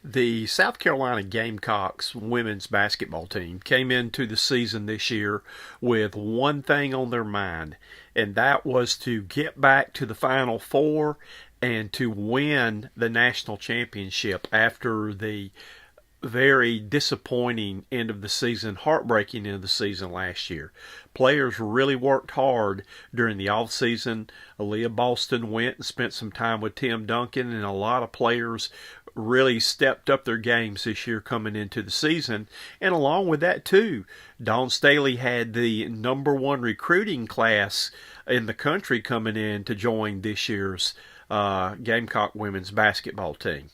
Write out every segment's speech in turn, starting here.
The South Carolina Gamecocks women's basketball team came into the season this year with one thing on their mind, and that was to get back to the Final Four and to win the national championship after the very disappointing end of the season, heartbreaking end of the season last year. Players really worked hard during the off season. Aaliyah Boston went and spent some time with Tim Duncan, and a lot of players really stepped up their games this year coming into the season. And along with that too, Dawn Staley had the #1 recruiting class in the country coming in to join this year's Gamecock women's basketball team.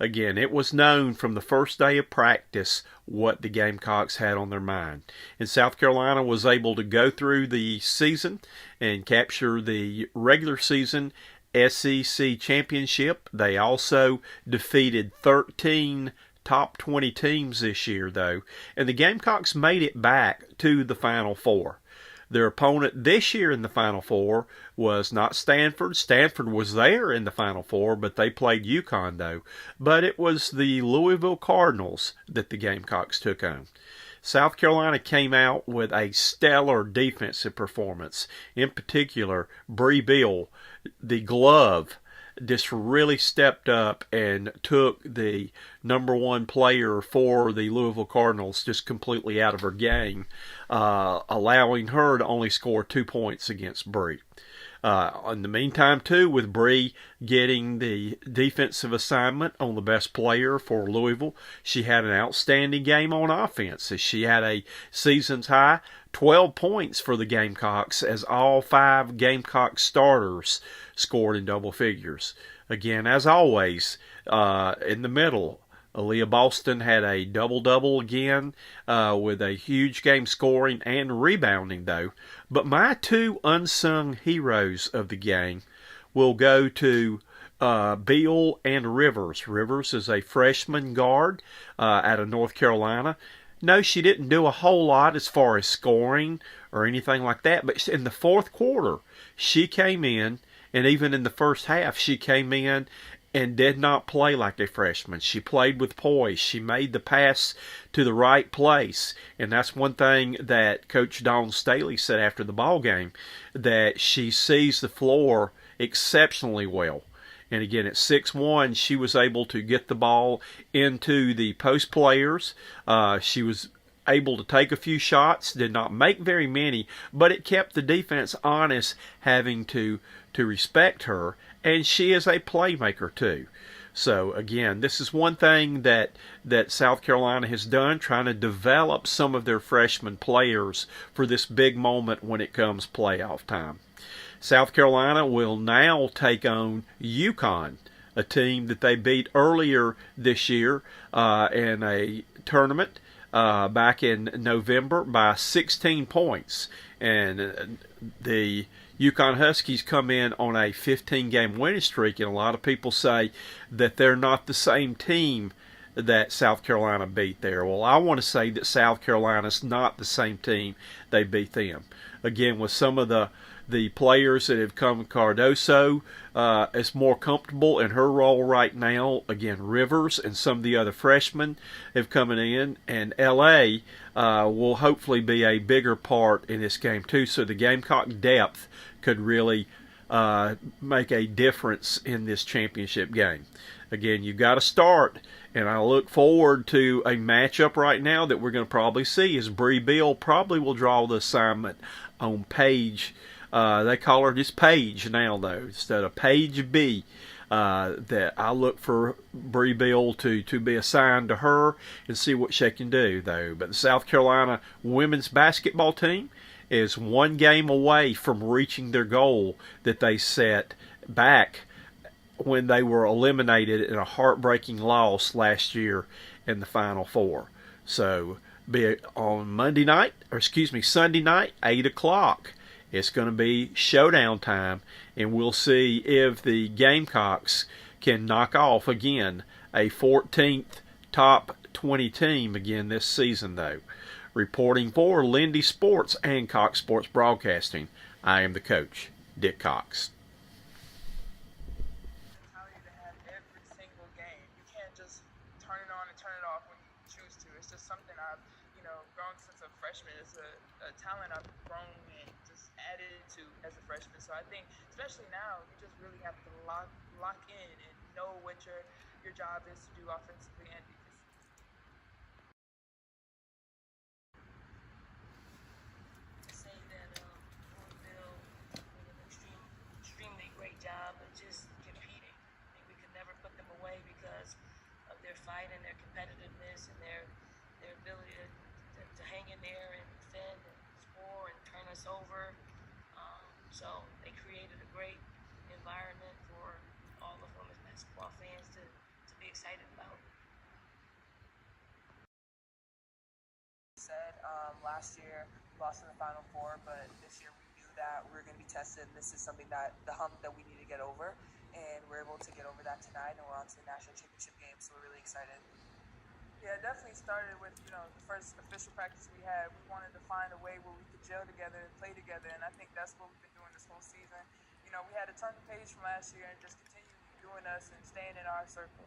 Again, it was known from the first day of practice what the Gamecocks had on their mind. And South Carolina was able to go through the season and capture the regular season SEC championship. They also defeated 13 top 20 teams this year, though, and the Gamecocks made it back to the Final Four. Their opponent this year in the Final Four was not Stanford. Stanford was there in the Final Four, but they played UConn, though. But it was the Louisville Cardinals that the Gamecocks took on. South Carolina came out with a stellar defensive performance. In particular, Bree Beal, the glove, just really stepped up and took the #1 player for the Louisville Cardinals just completely out of her game, allowing her to only score 2 points against Bree. In the meantime, too, with Bree getting the defensive assignment on the best player for Louisville, she had an outstanding game on offense as she had a season's high 12 points for the Gamecocks as all 5 Gamecock starters scored in double figures. Again, as always, in the middle, Aaliyah Boston had a double-double again with a huge game scoring and rebounding, though. But my 2 unsung heroes of the game will go to Beal and Rivers. Rivers is a freshman guard out of North Carolina. No, she didn't do a whole lot as far as scoring or anything like that, but in the fourth quarter, she came in, and even in the first half, she came in and did not play like a freshman. She played with poise. She made the pass to the right place. And that's one thing that Coach Dawn Staley said after the ball game, that she sees the floor exceptionally well. And again, at 6'1", she was able to get the ball into the post players. She was able to take a few shots, did not make very many, but it kept the defense honest, having to respect her, and she is a playmaker too. So again, this is one thing that South Carolina has done, trying to develop some of their freshman players for this big moment when it comes playoff time. South Carolina will now take on UConn, a team that they beat earlier this year in a tournament back in November by 16 points. And the UConn Huskies come in on a 15-game winning streak, and a lot of people say that they're not the same team that South Carolina beat there. Well, I want to say that South Carolina's not the same team they beat them. Again, with some of the players that have come, Cardoso is more comfortable in her role right now. Again, Rivers and some of the other freshmen have coming in, and L.A. Will hopefully be a bigger part in this game too. So the Gamecock depth could really make a difference in this championship game. Again, you've got to start, and I look forward to a matchup right now that we're going to probably see as Bree Beal probably will draw the assignment on Paige. They call her just Paige now, though, instead of Paige B. That I look for Bree Beal to be assigned to her and see what she can do, though. But the South Carolina women's basketball team is one game away from reaching their goal that they set back when they were eliminated in a heartbreaking loss last year in the Final Four. So be it on Sunday night, 8 o'clock. It's going to be showdown time, and we'll see if the Gamecocks can knock off, again, a 14th top 20 team again this season, though. Reporting for Lindy Sports and Cox Sports Broadcasting, I am the coach, Dick Cox. Mentality to have every single game. You can't just turn grown since a freshman. It's a talent I've grown and just added to as a freshman. So I think, especially now, you just really have to lock in and know what your job is to do offensively and defensively. Say that Louisville did an extremely great job of just competing. I mean, we could never put them away because of their fight and their competitiveness and their ability to hang in there and defend and score and turn us over. So they created a great environment for all of women's basketball fans to be excited about. Said last year we lost in the Final Four, but this year we knew that we were going to be tested, and this is something that the hump that we need to get over, and we're able to get over that tonight, and we're on to the national championship game, so we're really excited. Yeah, it definitely started with the first official practice we had. We wanted to find a way where we could gel together and play together, and I think that's what we've been doing this whole season. We had to turn the page from last year and just continue doing us and staying in our circle.